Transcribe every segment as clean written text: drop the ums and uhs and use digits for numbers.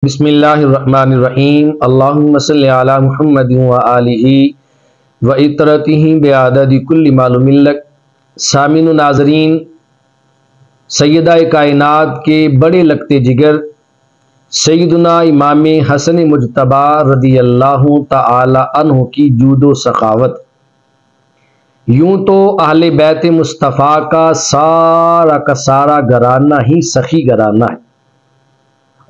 بسم اللہ الرحمن الرحیم اللہم صلی علی محمد وآلہ وعطرتہ بعدد کل معلوم لک۔ سامعین و ناظرین، سیدہ کائنات کے بڑے لگتے جگر سیدنا امام حسن مجتبی رضی اللہ تعالی عنہ کی جود و سخاوت، یوں تو اہل بیت مصطفیٰ کا سارا گھرانہ ہی سخی گھرانہ ہے،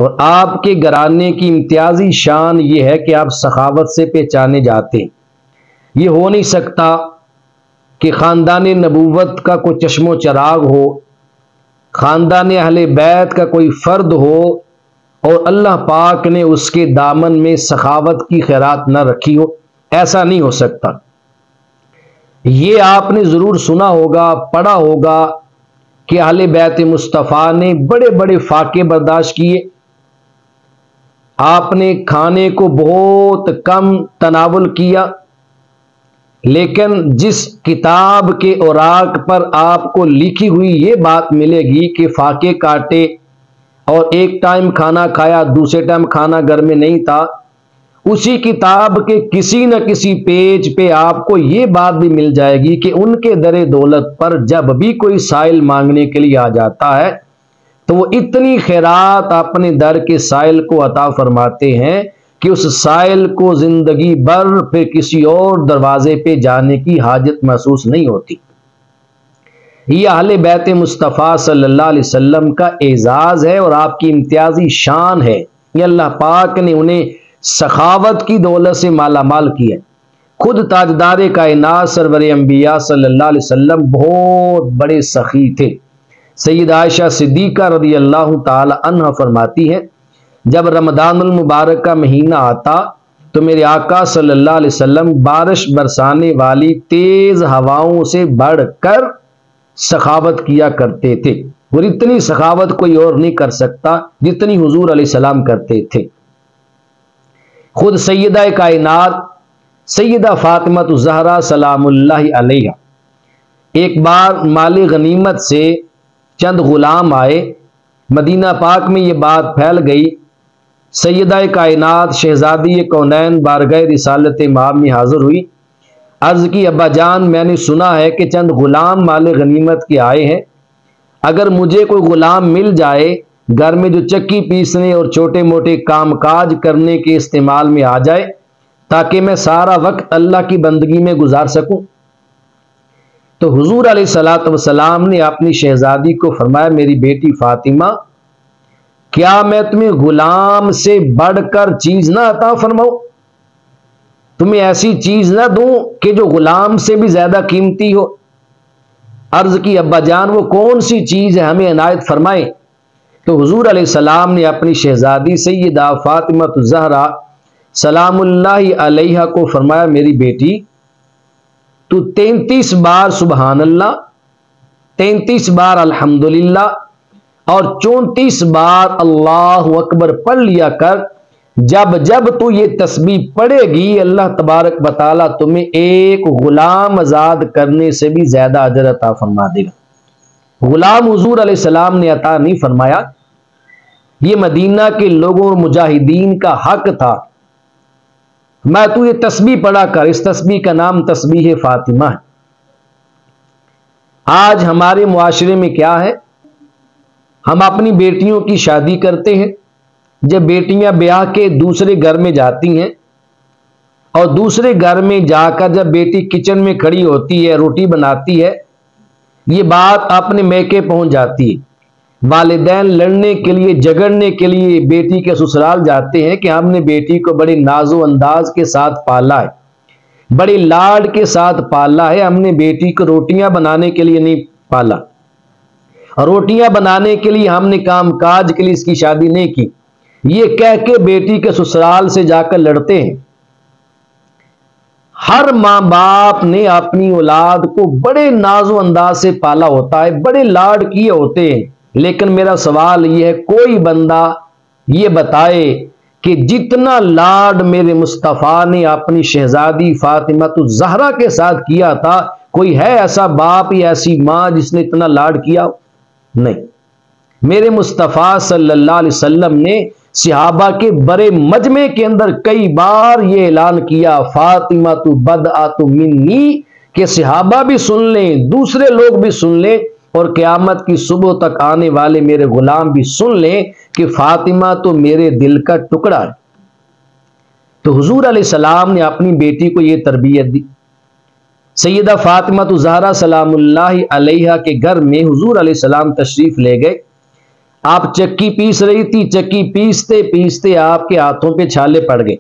اور آپ کے گھرانے کی امتیازی شان یہ ہے کہ آپ سخاوت سے پہچانے جاتے ہیں۔ یہ ہو نہیں سکتا کہ خاندان نبوت کا کوئی چشم و چراغ ہو، خاندان اہل بیت کا کوئی فرد ہو اور اللہ پاک نے اس کے دامن میں سخاوت کی خیرات نہ رکھی ہو، ایسا نہیں ہو سکتا۔ یہ آپ نے ضرور سنا ہوگا، پڑھا ہوگا کہ اہل بیت مصطفیٰ نے بڑے بڑے فاقے برداشت کیے، آپ نے کھانے کو بہت کم تناول کیا، لیکن جس کتاب کے اوراق پر آپ کو لکھی ہوئی یہ بات ملے گی کہ فاقے کاٹے اور ایک ٹائم کھانا کھایا، دوسرے ٹائم کھانا گھر میں نہیں تھا، اسی کتاب کے کسی نہ کسی پیج پہ آپ کو یہ بات بھی مل جائے گی کہ ان کے در دولت پر جب بھی کوئی سائل مانگنے کے لیے آ جاتا ہے تو وہ اتنی خیرات اپنے در کے سائل کو عطا فرماتے ہیں کہ اس سائل کو زندگی بھر پھر کسی اور دروازے پہ جانے کی حاجت محسوس نہیں ہوتی۔ یہ اہل بیت مصطفیٰ صلی اللہ علیہ وسلم کا اعزاز ہے اور آپ کی امتیازی شان ہے۔ یہ اللہ پاک نے انہیں سخاوت کی دولت سے مالا مال کیا ہے۔ خود تاجدار کائنات سرور انبیاء صلی اللہ علیہ وسلم بہت بڑے سخی تھے۔ سید عائشہ صدیقہ رضی اللہ تعالی عنہ فرماتی ہے، جب رمضان المبارک کا مہینہ آتا تو میرے آقا صلی اللہ علیہ وسلم بارش برسانے والی تیز ہواؤں سے بڑھ کر سخاوت کیا کرتے تھے، اور اتنی سخاوت کوئی اور نہیں کر سکتا جتنی حضور علیہ السلام کرتے تھے۔ خود سیدہ کائنات سیدہ فاطمہ الزہرا سلام اللہ علیہا ایک بار مال غنیمت سے چند غلام آئے، مدینہ پاک میں یہ بات پھیل گئی، سیدہ کائنات شہزادی کونین بارگاہ رسالت مآب میں حاضر ہوئی، عرض کی ابا جان میں نے سنا ہے کہ چند غلام مال غنیمت کے آئے ہیں، اگر مجھے کوئی غلام مل جائے گھر میں جو چکی پیسنے اور چھوٹے موٹے کام کاج کرنے کے استعمال میں آ جائے تاکہ میں سارا وقت اللہ کی بندگی میں گزار سکوں۔ تو حضور علیہ الصلوۃ والسلام نے اپنی شہزادی کو فرمایا، میری بیٹی فاطمہ، کیا میں تمہیں غلام سے بڑھ کر چیز نہ عطا فرماؤں؟ تمہیں ایسی چیز نہ دوں کہ جو غلام سے بھی زیادہ قیمتی ہو؟ عرض کی ابا جان وہ کون سی چیز ہے، ہمیں عنایت فرمائیں۔ تو حضور علیہ السلام نے اپنی شہزادی سیدہ فاطمہ الزہرا سلام اللہ علیہا کو فرمایا، میری بیٹی تو 33 بار سبحان اللہ، 33 بار الحمدللہ اور 34 بار اللہ اکبر پڑھ لیا کر، جب جب تو یہ تسبیح پڑھے گی اللہ تبارک و تعالیٰ تمہیں ایک غلام آزاد کرنے سے بھی زیادہ اجر عطا فرما دے گا۔ غلام حضور علیہ السلام نے عطا نہیں فرمایا، یہ مدینہ کے لوگوں اور مجاہدین کا حق تھا۔ میں تو یہ تسبیح پڑھا کر، اس تسبیح کا نام تسبیح فاطمہ ہے۔ آج ہمارے معاشرے میں کیا ہے، ہم اپنی بیٹیوں کی شادی کرتے ہیں، جب بیٹیاں بیاہ کے دوسرے گھر میں جاتی ہیں اور دوسرے گھر میں جا کر جب بیٹی کچن میں کھڑی ہوتی ہے روٹی بناتی ہے، یہ بات اپنے میکے پہنچ جاتی ہے، والدین لڑنے کے لیے جھگڑنے کے لیے بیٹی کے سسرال جاتے ہیں کہ ہم نے بیٹی کو بڑے ناز و انداز کے ساتھ پالا ہے، بڑے لاڈ کے ساتھ پالا ہے، ہم نے بیٹی کو روٹیاں بنانے کے لیے نہیں پالا، اور روٹیاں بنانے کے لیے ہم نے کام کاج کے لیے اس کی شادی نہیں کی، یہ کہہ کے بیٹی کے سسرال سے جا کر لڑتے ہیں۔ ہر ماں باپ نے اپنی اولاد کو بڑے ناز و انداز سے پالا ہوتا ہے، بڑے لاڈ کیے ہوتے ہیں، لیکن میرا سوال یہ ہے، کوئی بندہ یہ بتائے کہ جتنا لاڈ میرے مصطفیٰ نے اپنی شہزادی فاطمہ الزہرا کے ساتھ کیا تھا، کوئی ہے ایسا باپ یا ایسی ماں جس نے اتنا لاڈ کیا؟ نہیں۔ میرے مصطفیٰ صلی اللہ علیہ وسلم نے صحابہ کے بڑے مجمع کے اندر کئی بار یہ اعلان کیا فاطمہ تو بدعۃ منی، کہ صحابہ بھی سن لیں، دوسرے لوگ بھی سن لیں، اور قیامت کی صبح تک آنے والے میرے غلام بھی سن لیں کہ فاطمہ تو میرے دل کا ٹکڑا ہے۔ تو حضور علیہ السلام نے اپنی بیٹی کو یہ تربیت دی۔ سیدہ فاطمہ تو زہرا سلام اللہ علیہا کے گھر میں حضور علیہ السلام تشریف لے گئے۔ آپ چکی پیس رہی تھی، چکی پیستے پیستے آپ کے ہاتھوں پہ چھالے پڑ گئے۔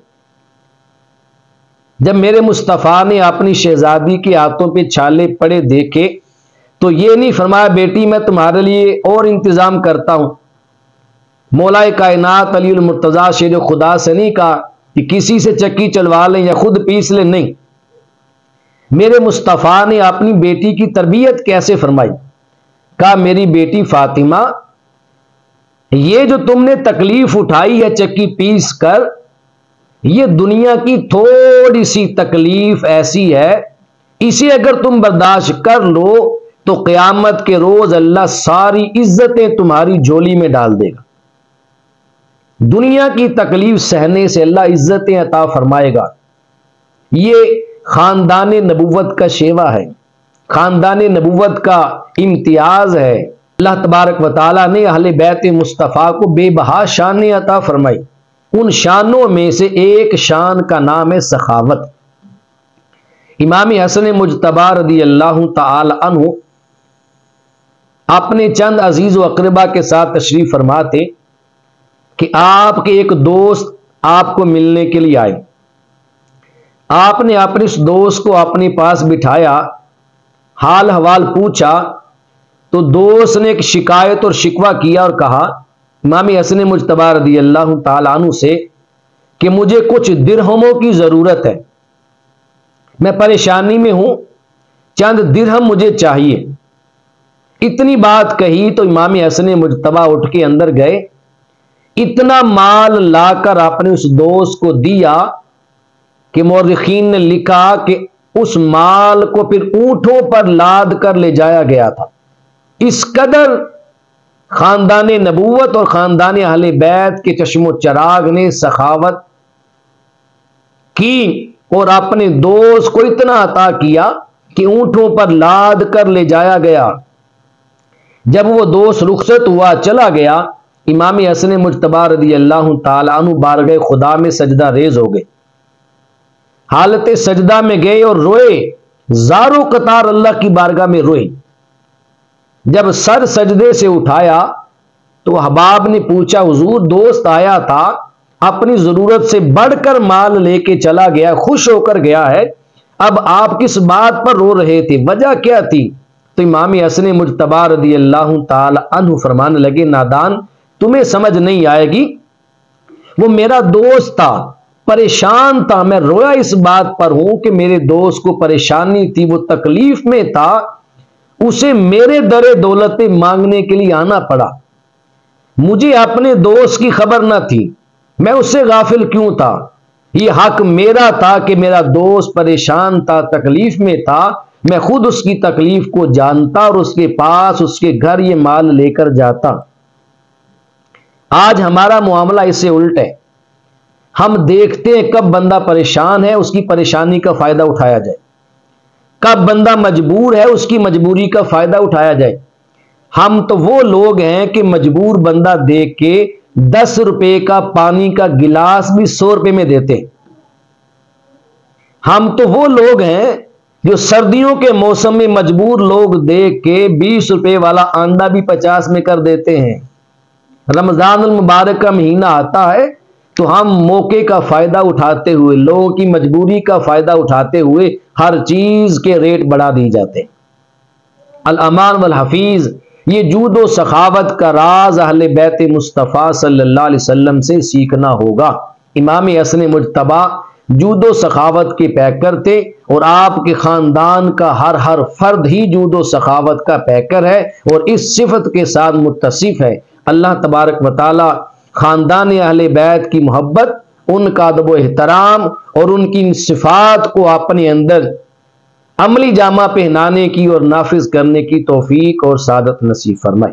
جب میرے مصطفیٰ نے اپنی شہزادی کے ہاتھوں پہ چھالے پڑے دیکھے تو یہ نہیں فرمایا بیٹی میں تمہارے لیے اور انتظام کرتا ہوں، مولا کائنات علی المرتضیٰ شیر خدا سے نہیں کہا کہ کسی سے چکی چلوا لیں یا خود پیس لیں، نہیں، میرے مصطفیٰ نے اپنی بیٹی کی تربیت کیسے فرمائی؟ کہا میری بیٹی فاطمہ، یہ جو تم نے تکلیف اٹھائی ہے چکی پیس کر، یہ دنیا کی تھوڑی سی تکلیف ایسی ہے، اسے اگر تم برداشت کر لو تو قیامت کے روز اللہ ساری عزتیں تمہاری جھولی میں ڈال دے گا۔ دنیا کی تکلیف سہنے سے اللہ عزتیں عطا فرمائے گا۔ یہ خاندان نبوت کا شیوا ہے، خاندان نبوت کا امتیاز ہے۔ اللہ تبارک و تعالیٰ نے اہل بیت مصطفیٰ کو بے بہا شانیں عطا فرمائی۔ ان شانوں میں سے ایک شان کا نام ہے سخاوت۔ امام حسن مجتبی رضی اللہ تعالی عنہ اپنے چند عزیز و اقربا کے ساتھ تشریف فرما تھے کہ آپ کے ایک دوست آپ کو ملنے کے لیے آئے۔ آپ نے اپنے اس دوست کو اپنے پاس بٹھایا، حال حوال پوچھا تو دوست نے ایک شکایت اور شکوہ کیا اور کہا امام حسن مجتبی رضی اللہ تعالیٰ عنہ سے کہ مجھے کچھ درہموں کی ضرورت ہے، میں پریشانی میں ہوں، چند درہم مجھے چاہیے۔ اتنی بات کہی تو امام حسن مجتبی اٹھ کے اندر گئے، اتنا مال لا کر آپ نے اس دوست کو دیا کہ مورخین نے لکھا کہ اس مال کو پھر اونٹوں پر لاد کر لے جایا گیا تھا۔ اس قدر خاندان نبوت اور خاندان اہل بیت کے چشم و چراغ نے سخاوت کی اور اپنے دوست کو اتنا عطا کیا کہ اونٹوں پر لاد کر لے جایا گیا۔ جب وہ دوست رخصت ہوا چلا گیا، امام حسن مجتبی رضی اللہ تعالی عنہ بارگاہ خدا میں سجدہ ریز ہو گئے، حالت سجدہ میں گئے اور روئے، زاروں قطار اللہ کی بارگاہ میں روئے۔ جب سر سجدے سے اٹھایا تو احباب نے پوچھا حضور دوست آیا تھا، اپنی ضرورت سے بڑھ کر مال لے کے چلا گیا، خوش ہو کر گیا ہے، اب آپ کس بات پر رو رہے تھے، وجہ کیا تھی؟ تو امام حسن مجتبی رضی اللہ تعالی عنہ فرمانے لگے نادان، تمہیں سمجھ نہیں آئے گی، وہ میرا دوست تھا، پریشان تھا، میں رویا اس بات پر ہوں کہ میرے دوست کو پریشانی تھی، وہ تکلیف میں تھا، اسے میرے در دولت پہ مانگنے کے لیے آنا پڑا، مجھے اپنے دوست کی خبر نہ تھی، میں اس سے غافل کیوں تھا؟ یہ حق میرا تھا کہ میرا دوست پریشان تھا، تکلیف میں تھا، میں خود اس کی تکلیف کو جانتا اور اس کے پاس اس کے گھر یہ مال لے کر جاتا۔ آج ہمارا معاملہ اس سے الٹ ہے، ہم دیکھتے ہیں کب بندہ پریشان ہے اس کی پریشانی کا فائدہ اٹھایا جائے، کب بندہ مجبور ہے اس کی مجبوری کا فائدہ اٹھایا جائے۔ ہم تو وہ لوگ ہیں کہ مجبور بندہ دیکھ کے 10 روپے کا پانی کا گلاس بھی 100 روپے میں دیتے ہیں۔ ہم تو وہ لوگ ہیں جو سردیوں کے موسم میں مجبور لوگ دیکھ کے 20 روپے والا آنڈا بھی 50 میں کر دیتے ہیں۔ رمضان المبارک کا مہینہ آتا ہے تو ہم موقع کا فائدہ اٹھاتے ہوئے، لوگوں کی مجبوری کا فائدہ اٹھاتے ہوئے ہر چیز کے ریٹ بڑھا دی جاتے ہیں۔ الامان والحفیظ، یہ جود و سخاوت کا راز اہل بیت مصطفیٰ صلی اللہ علیہ وسلم سے سیکھنا ہوگا۔ امام حسن مجتبی جود و سخاوت کے پیکر تھے اور آپ کے خاندان کا ہر فرد ہی جود و سخاوت کا پیکر ہے اور اس صفت کے ساتھ متصف ہے۔ اللہ تبارک و تعالی خاندان اہل بیت کی محبت، ان کا ادب و احترام اور ان کی ان صفات کو اپنے اندر عملی جامہ پہنانے کی اور نافذ کرنے کی توفیق اور سعادت نصیب فرمائے۔